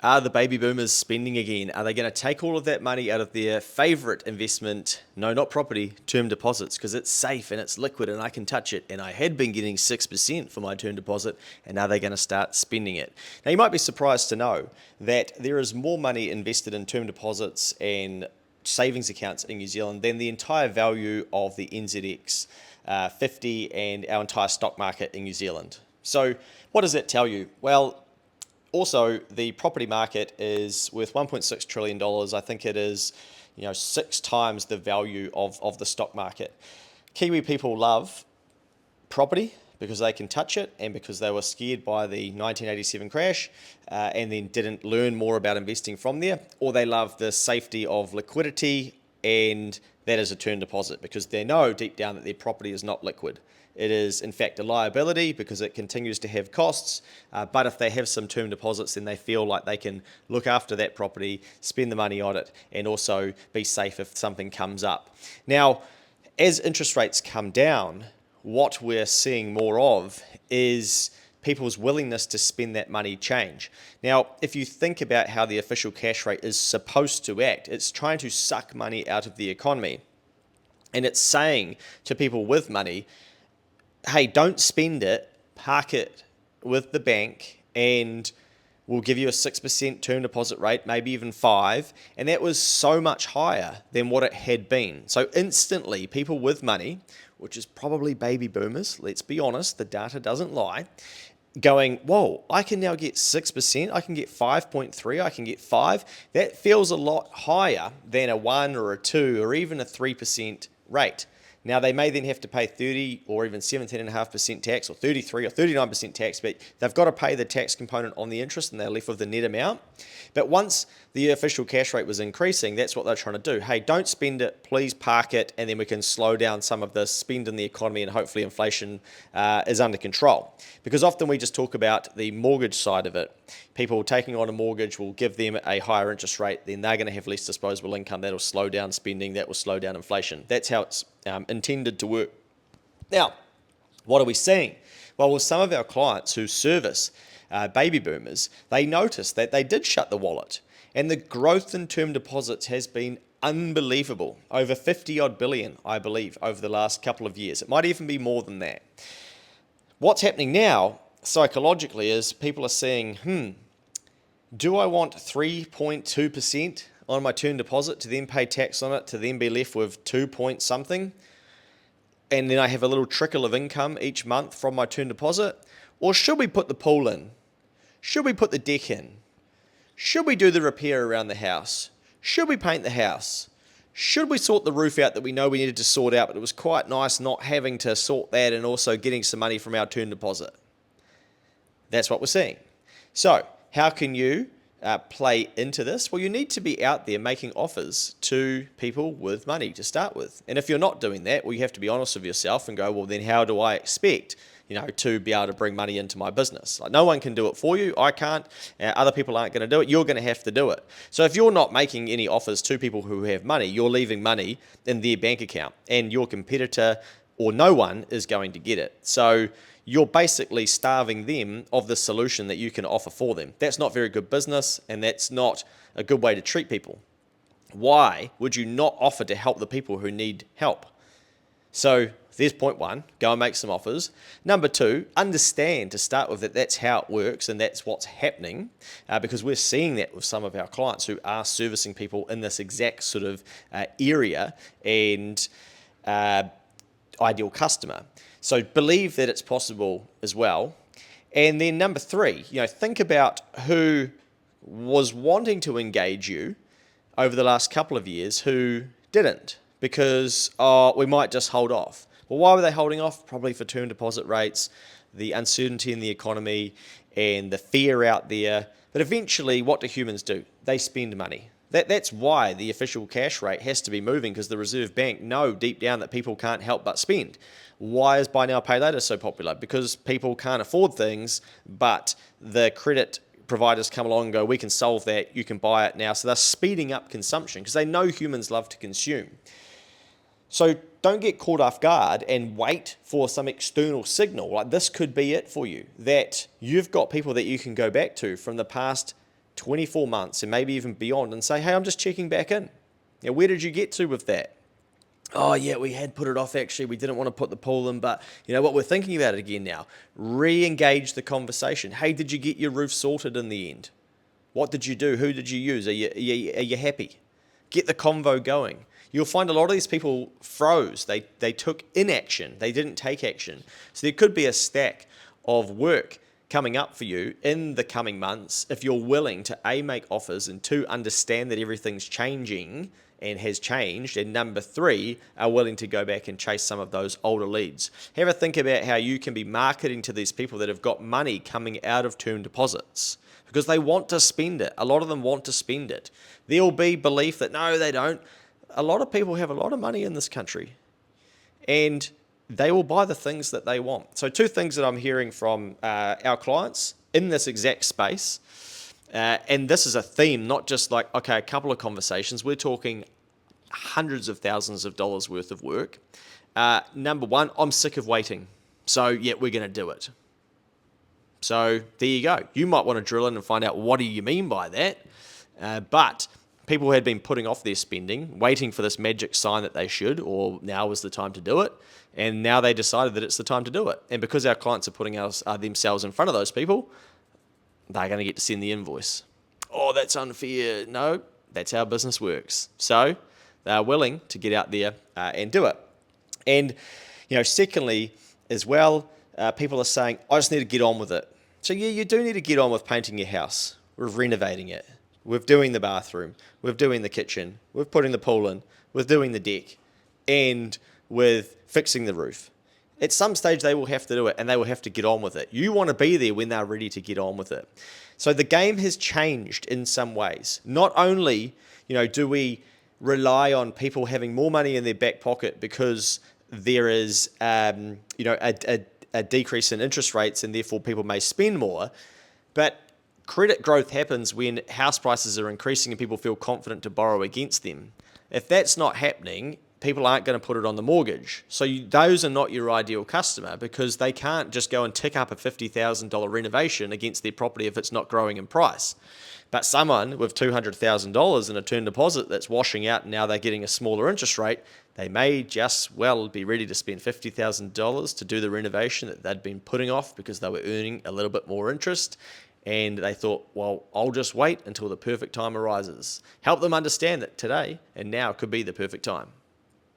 Are the baby boomers spending again? Are they going to take all of that money out of their favorite investment? No, not property, term deposits, because it's safe and it's liquid and I can touch it. And I had been getting 6% for my term deposit, and are they going to start spending it? Now, you might be surprised to know that there is more money invested in term deposits and savings accounts in New Zealand than the entire value of the NZX 50 and our entire stock market in New Zealand. So, what does that tell you? Well, also, the property market is worth $1.6 trillion. I think it is, 6 times the value of the stock market. Kiwi people love property because they can touch it and because they were scared by the 1987 crash and then didn't learn more about investing from there, or they love the safety of liquidity, and that is a term deposit because they know deep down that their property is not liquid. It is, in fact, a liability because it continues to have costs. But if they have some term deposits, then they feel like they can look after that property, spend the money on it, and also be safe if something comes up. Now, as interest rates come down, what we're seeing more of is people's willingness to spend that money change. Now, if you think about how the official cash rate is supposed to act, it's trying to suck money out of the economy. And it's saying to people with money, hey, don't spend it, park it with the bank, and we'll give you a 6% term deposit rate, maybe even 5%. And that was so much higher than what it had been. So instantly, people with money, which is probably baby boomers, let's be honest, the data doesn't lie, going, whoa, I can now get 6%, I can get 5.3, I can get 5%. That feels a lot higher than a 1 or a 2 or even a 3% rate. Now, they may then have to pay 30 or even 17.5% tax or 33 or 39% tax, but they've got to pay the tax component on the interest and they're left with the net amount. But once the official cash rate was increasing, that's what they're trying to do. Hey, don't spend it, please park it, and then we can slow down some of the spend in the economy and hopefully inflation is under control. Because often we just talk about the mortgage side of it. People taking on a mortgage will give them a higher interest rate, then they're going to have less disposable income. That'll slow down spending, that will slow down inflation. That's how it's intended to work. Now, what are we seeing? Well, with some of our clients who service baby boomers, they noticed that they did shut the wallet, and the growth in term deposits has been unbelievable. Over 50 odd billion, I believe, over the last couple of years. It might even be more than that. What's happening now psychologically is people are saying, do I want 3.2% on my term deposit to then pay tax on it, to then be left with 2 point something, and then I have a little trickle of income each month from my term deposit? Or should we put the pool in? Should we put the deck in? Should we do the repair around the house? Should we paint the house? Should we sort the roof out that we know we needed to sort out, but it was quite nice not having to sort that and also getting some money from our term deposit? That's what we're seeing. So, how can you play into this? Well, you need to be out there making offers to people with money to start with. And if you're not doing that, well, you have to be honest with yourself and go, well, then how do I expect to be able to bring money into my business? Like, no one can do it for you. I can't. Other people aren't going to do it. You're going to have to do it. So if you're not making any offers to people who have money, you're leaving money in their bank account, and your competitor or no one is going to get it. So you're basically starving them of the solution that you can offer for them. That's not very good business, and that's not a good way to treat people. Why would you not offer to help the people who need help? So there's point one, go and make some offers. Number two, understand to start with that that's how it works and that's what's happening, because we're seeing that with some of our clients who are servicing people in this exact sort of area and ideal customer. So believe that it's possible as well. And then number three, think about who was wanting to engage you over the last couple of years who didn't, because we might just hold off. Well, why were they holding off? Probably for term deposit rates, the uncertainty in the economy, and the fear out there. But eventually, what do humans do? They spend money. That's why the official cash rate has to be moving, because the Reserve Bank know deep down that people can't help but spend. Why is buy now, pay later so popular? Because people can't afford things, but the credit providers come along and go, we can solve that, you can buy it now. So they're speeding up consumption because they know humans love to consume. So don't get caught off guard and wait for some external signal. Like, this could be it for you, that you've got people that you can go back to from the past 24 months and maybe even beyond and say, hey, I'm just checking back in. Where did you get to with that? Oh, yeah, we had put it off actually. We didn't want to put the pool in, but you know what? We're thinking about it again now. Re-engage the conversation. Hey, did you get your roof sorted in the end? What did you do? Who did you use? Are you happy? Get the convo going. You'll find a lot of these people froze. They took inaction. They didn't take action. So there could be a stack of work coming up for you in the coming months if you're willing to A, make offers, and 2, understand that everything's changing and has changed, and number 3, are willing to go back and chase some of those older leads. Have a think about how you can be marketing to these people that have got money coming out of term deposits because they want to spend it. A lot of them want to spend it. There'll be belief that no, they don't. A lot of people have a lot of money in this country and they will buy the things that they want. So 2 things that I'm hearing from our clients in this exact space, and this is a theme, not just like, okay, a couple of conversations. We're talking hundreds of thousands of dollars worth of work. Number 1, I'm sick of waiting. So yeah, we're going to do it. So there you go. You might want to drill in and find out what do you mean by that. But people had been putting off their spending, waiting for this magic sign that they should, or now is the time to do it. And now they decided that it's the time to do it. And because our clients are putting themselves in front of those people, they're going to get to send the invoice. Oh, that's unfair. No, that's how business works. So they're willing to get out there and do it. And, secondly, as well, people are saying, I just need to get on with it. So yeah, you do need to get on with painting your house. We're renovating it. We're doing the bathroom. We're doing the kitchen. We're putting the pool in. We're doing the deck. And with fixing the roof. At some stage, they will have to do it and they will have to get on with it. You want to be there when they're ready to get on with it. So the game has changed in some ways. Not only, do we rely on people having more money in their back pocket because there is, a decrease in interest rates and therefore people may spend more, but credit growth happens when house prices are increasing and people feel confident to borrow against them. If that's not happening, people aren't going to put it on the mortgage. So those are not your ideal customer because they can't just go and tick up a $50,000 renovation against their property if it's not growing in price. But someone with $200,000 in a term deposit that's washing out and now they're getting a smaller interest rate, they may just well be ready to spend $50,000 to do the renovation that they'd been putting off because they were earning a little bit more interest. And they thought, well, I'll just wait until the perfect time arises. Help them understand that today and now could be the perfect time.